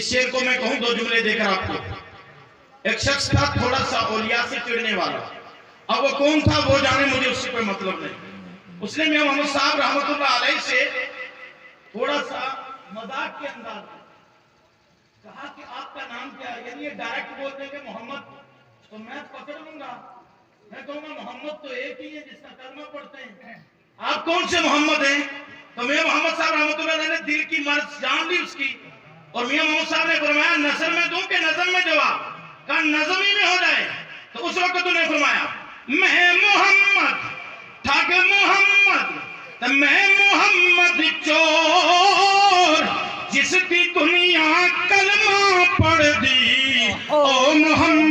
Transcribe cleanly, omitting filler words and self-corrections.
इस शेर को मैं कहूं दो जुमले देकर आपको। एक शख्स था थोड़ा सा औलिया से चिढ़ने वाला, अब वो कौन था वो जाने, मुझे उससे कोई मतलब नहीं। उसने मियां मोहम्मद साहब रहमतुल्लाह अलैह से थोड़ा सा मजाक के अंदाज में कहा कि आपका नाम क्या है। यदि ये डायरेक्ट बोल देंगे मोहम्मद तो मैं पकड़ लूंगा, मैं कहूंगा मोहम्मद तो एक ही है जिसका कलमा पढ़ते हैं, आप कौन से मोहम्मद हैं? तो मियां मोहम्मद साहब रहमतुल्लाह अलैह ने दिल की मर्ज जान ली उसकी, और मियां मोहम्मद साहब ने फरमाया नजर में दूं कि नजर में जवाब, कहा नजम ही में हो जाए। तो उस वक्त तूने फरमाया मैं मोहम्मद था कि मोहम्मद, तो मैं मोहम्मद चोर जिसकी दुनिया कलमा पढ़ दी, ओ मोहम्मद